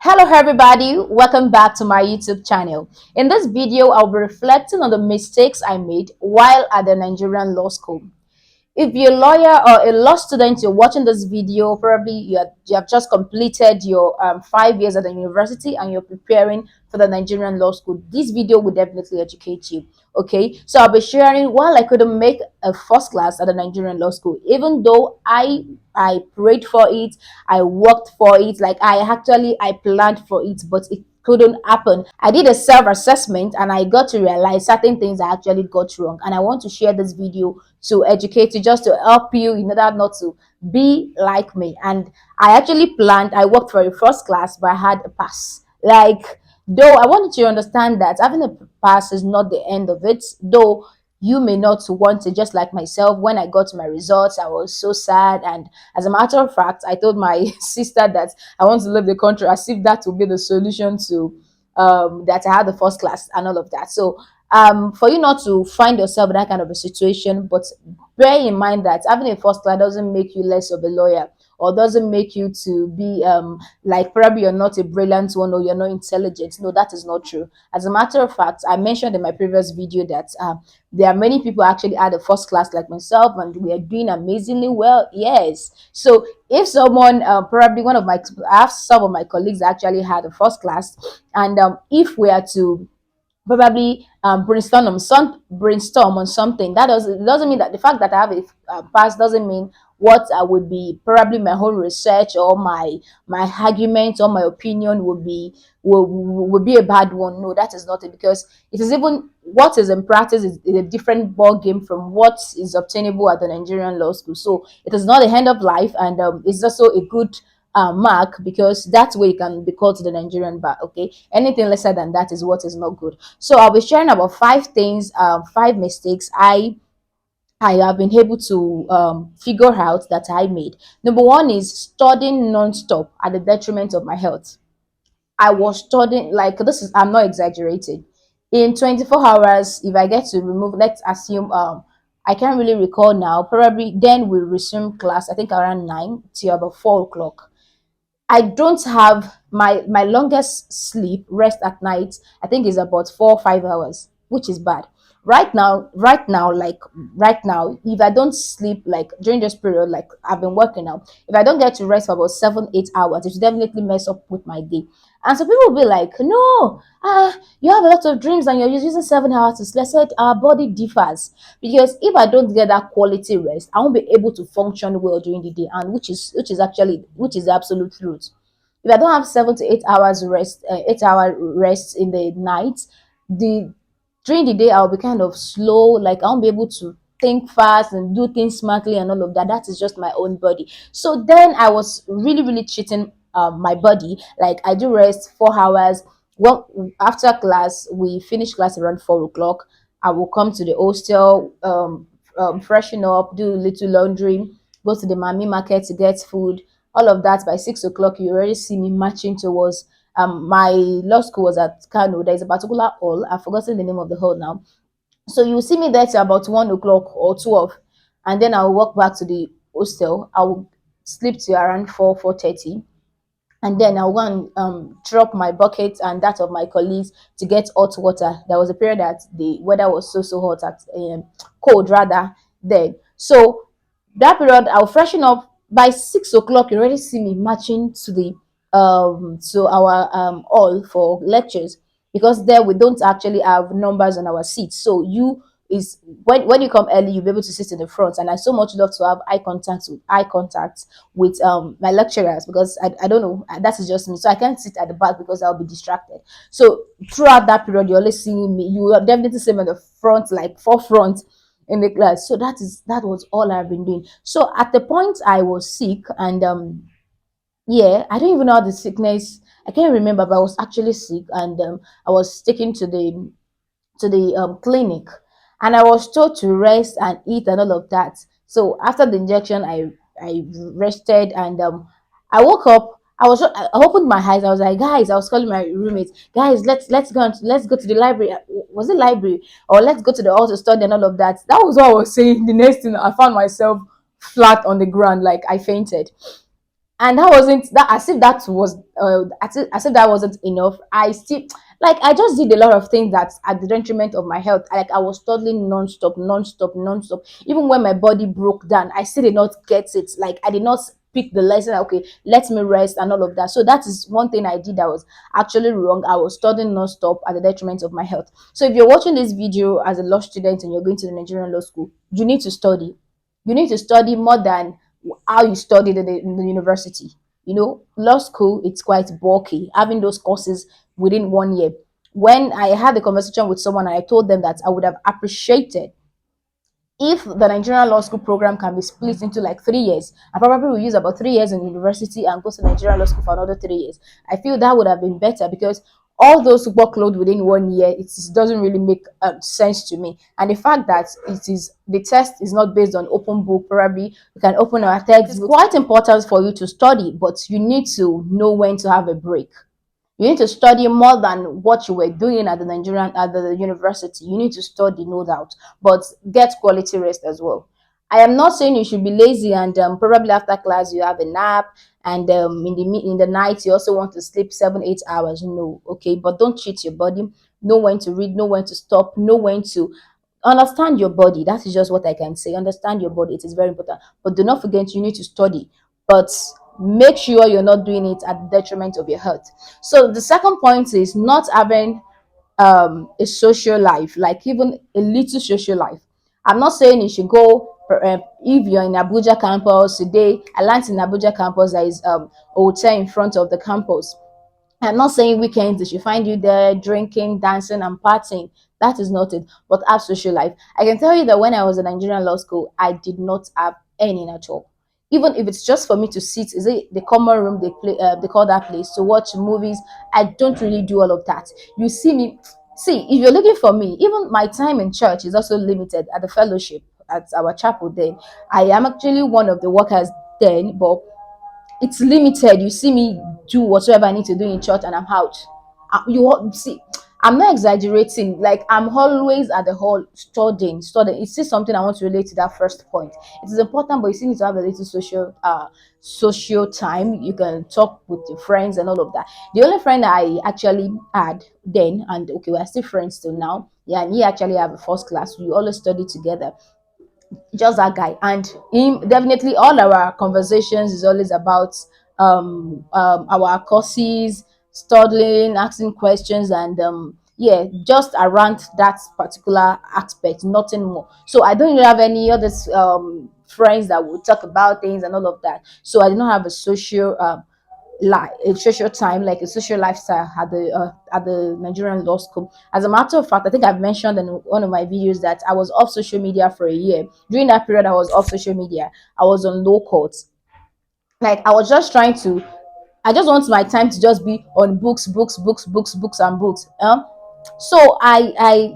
Hello everybody, welcome back to my YouTube channel. In this video, I'll be reflecting on the mistakes I made while at the Nigerian law school. If you're a lawyer or a law student, you're watching this video, probably you have just completed your 5 years at the university and you're preparing for the Nigerian law school. This video will definitely educate you. Okay, so I'll be sharing while I couldn't make a first class at the Nigerian law school, even though I prayed for it, I worked for it, like I planned for it, but it couldn't happen. I did a self-assessment and I got to realize certain things I actually got wrong. And I want to share this video to educate you, just to help you in order not to be like me. And I actually planned, I worked for a first class, but I had a pass. Like, though I wanted you to understand that having a pass is not the end of it, though you may not want it. Just like myself, when I got my results, I was so sad. And as a matter of fact, I told my sister that I want to leave the country, as if that would be the solution to that I had the first class and all of that. So for you not to find yourself in that kind of a situation, but bear in mind that having a first class doesn't make you less of a lawyer, or doesn't make you to be like probably you're not a brilliant one or you're not intelligent. No, that is not true. As a matter of fact, I mentioned in my previous video that there are many people actually at the first class like myself, and we are doing amazingly well. Yes. So if someone, probably one of my, I have some of my colleagues actually had a first class, and if we are to probably brainstorm on something, that doesn't mean that the fact that I have a pass doesn't mean what I would be, probably my whole research or my argument or my opinion would be a bad one. No, that is not it, because it is even what is in practice is a different ball game from what is obtainable at the Nigerian law school. So it is not the end of life, and it's also a good mark, because that's where you can be called to the Nigerian bar. Okay, anything lesser than that is what is not good. So I'll be sharing about five things, five mistakes I have been able to figure out that I made. Number one is studying non-stop at the detriment of my health. I was studying, like, this is, I'm not exaggerating. In 24 hours, if I get to remove, let's assume I can't really recall now, probably then we'll resume class, I think around 9 till about 4 o'clock. I don't have my longest sleep rest at night. I think is about 4 or 5 hours, which is bad. Right now, if I don't sleep like during this period, like I've been working now, if I don't get to rest for about 7 8 hours, it will definitely mess up with my day. And so people will be like, no, you have a lot of dreams and you're using 7 hours to sleep. I said our body differs, because if I don't get that quality rest, I won't be able to function well during the day, and which is the absolute truth. If I don't have 7 to 8 hours rest, 8 hour rest in the night, the during the day I'll be kind of slow, like I won't be able to think fast and do things smartly and all of that. That is just my own body. So then I was really, really cheating my body. Like I do rest 4 hours. Well, after class, we finish class around 4 o'clock. I will come to the hostel, freshen up, do a little laundry, go to the Mami market to get food. All of that by 6 o'clock, you already see me marching towards my law school was at Kano. There is a particular hall. I've forgotten the name of the hall now. So you will see me there till about 1 o'clock or 12, and then I'll walk back to the hostel. I will sleep till around 4:30, and then I'll go and drop my bucket and that of my colleagues to get hot water. There was a period that the weather was so hot, at cold rather, then. So that period I'll freshen up. By 6 o'clock you already see me marching to the to our hall for lectures, because there we don't actually have numbers on our seats. So you is when you come early, you'll be able to sit in the front. And I so much love to have eye contact with my lecturers, because I don't know, that is just me. So I can't sit at the back because I'll be distracted. So throughout that period, you're always seeing me. You are definitely seeing me in the front, like forefront in the class. So that was all I've been doing. So at the point I was sick, and yeah, I don't even know how the sickness, I can't remember, but I was actually sick, and I was taken to the clinic, and I was told to rest and eat and all of that. So after the injection, I rested, and I woke up. I opened my eyes. I was like, guys, I was calling my roommates, guys, let's go to the library. Was it library, or let's go to the hall to study and all of that? That was what I was saying. The next thing, I found myself flat on the ground, like I fainted. And that wasn't that, as if that was as if that wasn't enough. I still, like, I just did a lot of things that at the detriment of my health. Like, I was studying non-stop, non-stop, non-stop. Even when my body broke down, I still did not get it. Like, I did not pick the lesson, okay, let me rest and all of that. So that is one thing I did that was actually wrong. I was studying non-stop at the detriment of my health. So if you're watching this video as a law student and you're going to the Nigerian law school, you need to study. You need to study more than how you studied in the university. You know, law school, it's quite bulky, having those courses within 1 year. When I had a conversation with someone, I told them that I would have appreciated if the Nigerian law school program can be split into like 3 years. I probably will use about 3 years in university and go to Nigerian law school for another 3 years. I feel that would have been better because all those workload within 1 year, it doesn't really make sense to me. And the fact that it is the test is not based on open book, probably we can open our text. It's quite important for you to study, but you need to know when to have a break. You need to study more than what you were doing at the university. You need to study, no doubt, but get quality rest as well. I am not saying you should be lazy and probably after class you have a nap, and in the night you also want to sleep 7 8 hours. No, okay, but don't cheat your body. Know when to read, know when to stop, know when to understand your body. That is just what I can say. Understand your body. It is very important. But do not forget you need to study. But make sure you're not doing it at the detriment of your health. So the second point is not having a social life, like even a little social life. I'm not saying you should go if you're in Abuja campus today. I learned in Abuja campus there is a hotel in front of the campus. I'm not saying weekends they should find you there drinking, dancing, and partying. That is not it. But have social life. I can tell you that when I was in Nigerian law school, I did not have any at all. Even if it's just for me to sit, is it the common room they call that place to watch movies? I don't really do all of that. You see me, see if you're looking for me, even my time in church is also limited at the fellowship at our chapel. Then I am actually one of the workers then, but it's limited. You see me do whatever I need to do in church and I'm out. You see, I'm not exaggerating. Like, I'm always at the hall studying. It's just something I want to relate to that first point. It is important, but you still need to have a little social time. You can talk with your friends and all of that. The only friend I actually had then, and okay, we're still friends till now. Yeah, and he actually have a first class. We always study together, just that guy. And him, definitely all our conversations is always about our courses, studying, asking questions, and yeah, just around that particular aspect, nothing more. So I don't really have any other friends that will talk about things and all of that. So I do not have a social like a social time, like a social lifestyle at the Nigerian law school. As a matter of fact, I think I've mentioned in one of my videos that I was off social media for a year. During that period, I was off social media. I was on low courts. Like, I was just trying to. I just want my time to just be on books, books, books, books, books, and books. So I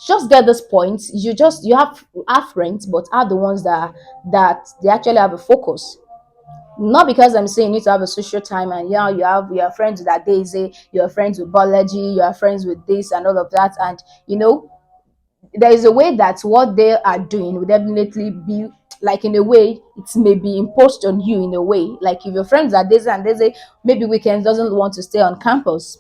just get this point. You have friends, but are the ones that they actually have a focus. Not because I'm saying you need to have a social time and yeah, you're friends with that Daisy, you're friends with biology, you're friends with this and all of that. And you know, there is a way that what they are doing will definitely be like, in a way, it may be imposed on you in a way. Like, if your friends are Daisy and Daisy maybe weekends doesn't want to stay on campus.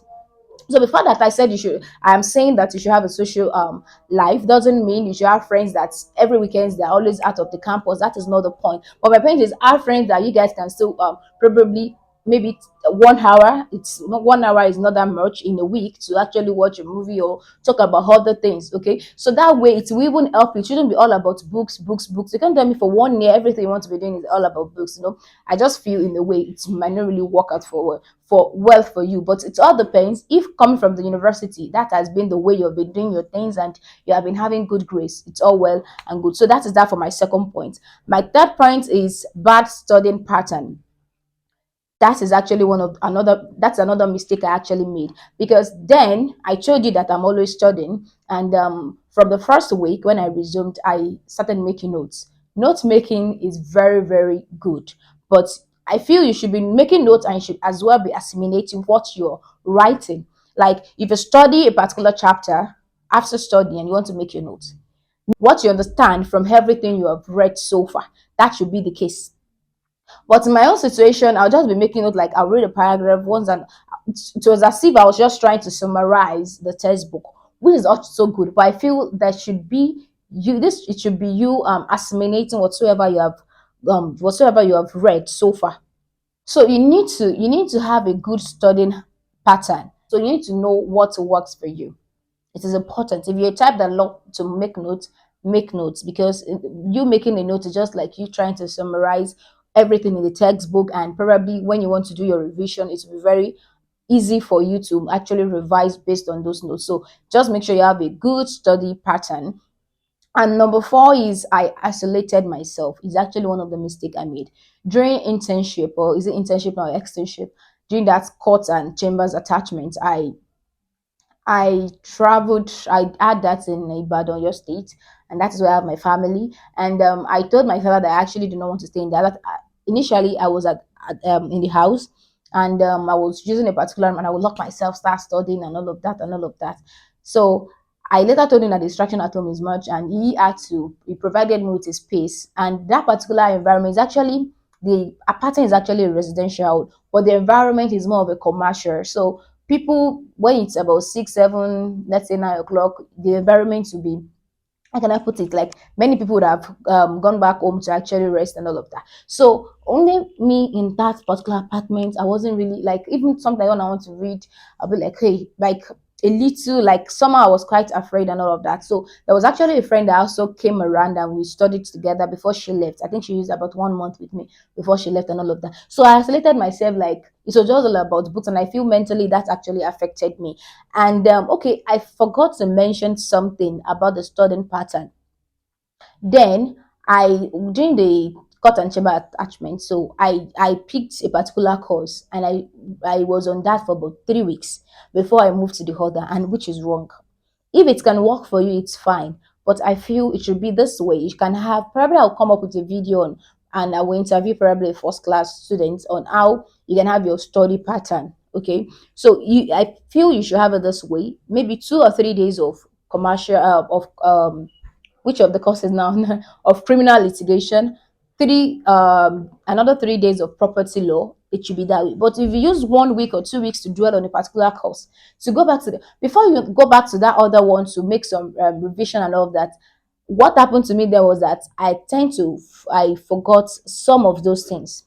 So before that, I said you should. I'm saying that you should have a social life. Doesn't mean you should have friends that every weekends they're always out of the campus. That is not the point. But my point is, have friends that you guys can still probably maybe 1 hour. It's not 1 hour is not that much in a week to actually watch a movie or talk about other things. Okay, so that way it will even help you. It shouldn't be all about books, books, books. You can't tell me for 1 year everything you want to be doing is all about books. You know, I just feel in a way it might not really work out for well for you. But it all depends. If coming from the university, that has been the way you've been doing your things and you have been having good grades, it's all well and good. So that is that for my second point. My third point is bad studying pattern. That is actually that's another mistake I actually made, because then I told you that I'm always studying, and from the first week when I resumed, I started making notes. Note making is very, very good, but I feel you should be making notes and you should as well be assimilating what you're writing. Like, if you study a particular chapter, after studying and you want to make your notes, what you understand from everything you have read so far, that should be the case. But in my own situation, I'll just be making it like I'll read a paragraph once, and it was as if I was just trying to summarize the textbook, which is also good. But I feel that should be you. This it should be you assimilating whatsoever you have read so far. So you need to have a good studying pattern. So you need to know what works for you. It is important. If you're a type that love to make notes, because you making a note is just like you trying to summarize everything in the textbook, and probably when you want to do your revision, it will be very easy for you to actually revise based on those notes. So just make sure you have a good study pattern. And number four is I isolated myself. It's actually one of the mistakes I made during internship, or is it internship or externship? During that court and chambers attachment, I traveled. I had that in Ibadan, your state, and that is where I have my family. And I told my father that I actually do not want to stay in there. Initially, I was in the house, and I was using a particular, and I would lock myself, start studying, and all of that, and all of that. So I later told him that the distraction at home is much, and he provided me with a space, and that particular environment is actually the apartment is actually a residential, but the environment is more of a commercial. So people, when it's about 6 7, let's say 9 o'clock, the environment will be, how can I put it, like many people would have gone back home to actually rest and all of that. So only me in that particular apartment, I wasn't really like, even sometimes when I want to read, I'll be like, hey, like a little, like somehow I was quite afraid and all of that. So there was actually a friend that also came around and we studied together before she left. I think she used about 1 month with me before she left and all of that. So I isolated myself, like it was just all about books, and I feel mentally that actually affected me. And okay, I forgot to mention something about the studying pattern. Then I during the cut and chamber attachment, so I picked a particular course, and I was on that for about 3 weeks before I moved to the other, and which is wrong. If it can work for you, it's fine. But I feel it should be this way. You can have, probably I'll come up with a video on, and I will interview probably first class students on how you can have your study pattern. Okay. So I feel you should have it this way. Maybe 2 or 3 days of commercial of which of the courses now of criminal litigation, three another 3 days of property law. It should be that way. But if you use 1 week or 2 weeks to dwell on a particular course, to go back to the before you go back to that other one to make some revision and all of that, what happened to me there was that I forgot some of those things.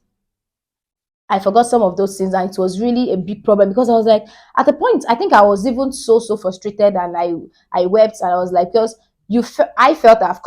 I forgot some of those things, and it was really a big problem because I was like, at the point, I think I was even so frustrated, and I wept, and I was like, because I felt I've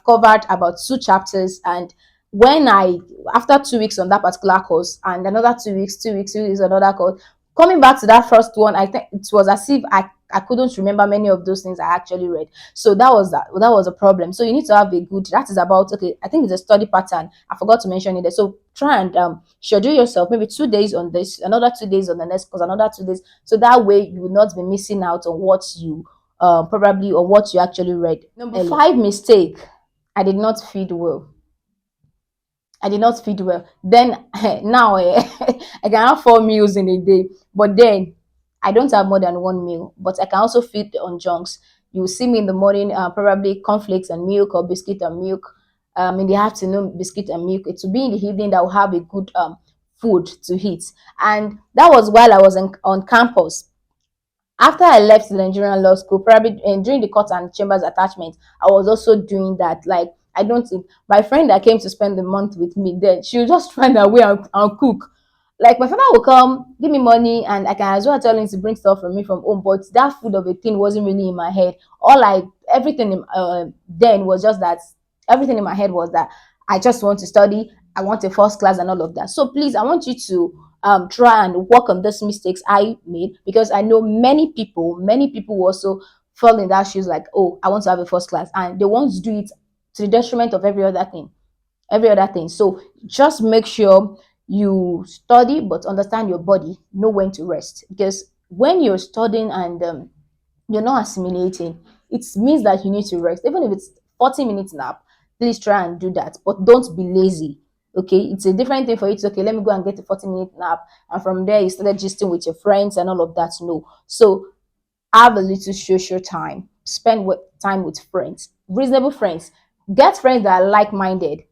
covered about 2 chapters, and when I after 2 weeks on that particular course, and another 2 weeks, 2 weeks, 2 weeks, another course, coming back to that first one, I think it was as if I couldn't remember many of those things I actually read. So that was a problem. So you need to have a good, that is about, okay, I think it's a study pattern. I forgot to mention it there. So try and schedule yourself maybe 2 days on this, another 2 days on the next course, another 2 days. So that way you will not be missing out on what you probably, or what you actually read. Number five mistake, I did not feed well. I did not feed well. Then now I can have 4 meals in a day, but then I don't have more than 1 meal. But I can also feed on junks. You will see me in the morning, probably cornflakes and milk, or biscuit and milk. In the afternoon, biscuit and milk. It will be in the evening that will have a good food to eat. And that was while I was on campus. After I left the Nigerian law school, probably during the court and chambers attachment, I was also doing that. Like, I don't think my friend that came to spend the month with me, then she would just find her way and cook. Like, my father will come, give me money, and I can as well tell him to bring stuff from me from home. But that food of a thing wasn't really in my head. All I everything then was just that, everything in my head was that I just want to study, I want a first class and all of that. So please, I want you to try and work on these mistakes I made, because I know many people also fall in that shoes, like, oh, I want to have a first class, and they want to do it to the detriment of every other thing. So just make sure you study, but understand your body, know when to rest, because when you're studying and you're not assimilating, it means that you need to rest. Even if it's 40 minutes nap, please try and do that. But don't be lazy. Okay, it's a different thing for you to, okay, let me go and get a 40-minute nap, and from there you started gisting with your friends and all of that. No. So have a little social time. Spend time with friends, reasonable friends. Get friends that are like-minded.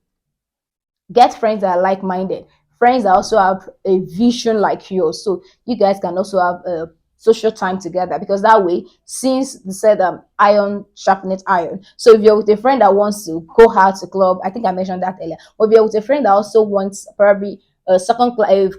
Get friends that are like-minded, friends that also have a vision like yours, so you guys can also have a social time together. Because that way, since they said iron sharpeneth iron, so if you're with a friend that wants to go out to club, I think I mentioned that earlier, or if you're with a friend that also wants probably a second class,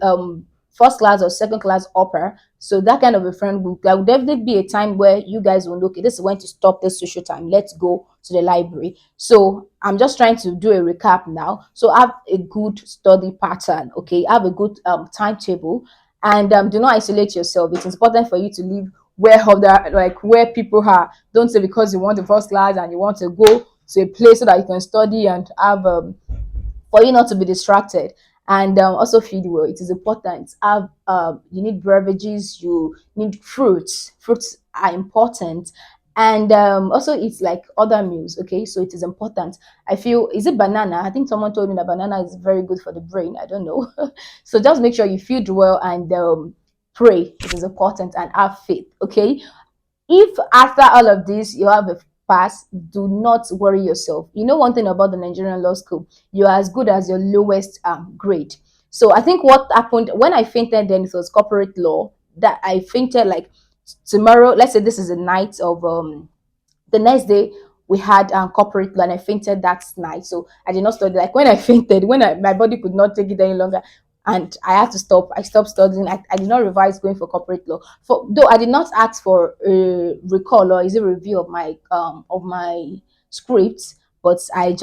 first class or second class upper, so that kind of a friend will, there will definitely be a time where you guys will look, okay, this is when to stop this social time, let's go to the library. So I'm just trying to do a recap now. So have a good study pattern, okay? Have a good timetable, and do not isolate yourself. It's important for you to live where other, like where people are. Don't say because you want the first class and you want to go to a place so that you can study and have for you not to be distracted. And also feed well. It is important. Have you need beverages, you need fruits. Fruits are important. And also it's like other meals, okay? So it is important. I feel, is it banana? I think someone told me that banana is very good for the brain. I don't know. So just make sure you feed well, and pray. It is important, and have faith, okay? If after all of this you have a pass, do not worry yourself. You know one thing about the Nigerian law school, you are as good as your lowest grade. So I think what happened when I fainted, then it was corporate law that I fainted. Like tomorrow, let's say this is a night of the next day we had corporate law, and I fainted that night. So I did not study. Like when I fainted, when my body could not take it any longer, and I had to stop. I stopped studying. I did not revise going for corporate law. For though I did not ask for a recall or is it review of my scripts, but I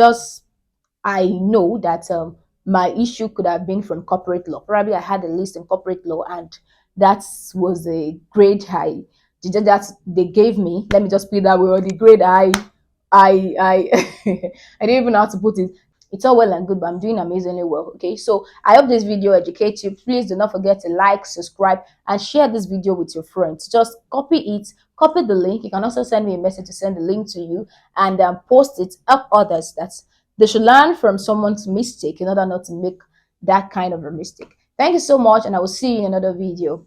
know that my issue could have been from corporate law. Probably I had a list in corporate law, and that was a grade high. That they gave me. Let me just put it that way. Or the grade I I didn't even know how to put it. It's all well and good, but I'm doing amazingly well. Okay, so I hope this video educates you. Please do not forget to like, subscribe, and share this video with your friends. Just copy it, copy the link. You can also send me a message to send the link to you, and post it. Help others. That's they should learn from someone's mistake in order not to make that kind of a mistake. Thank you so much, and I will see you in another video.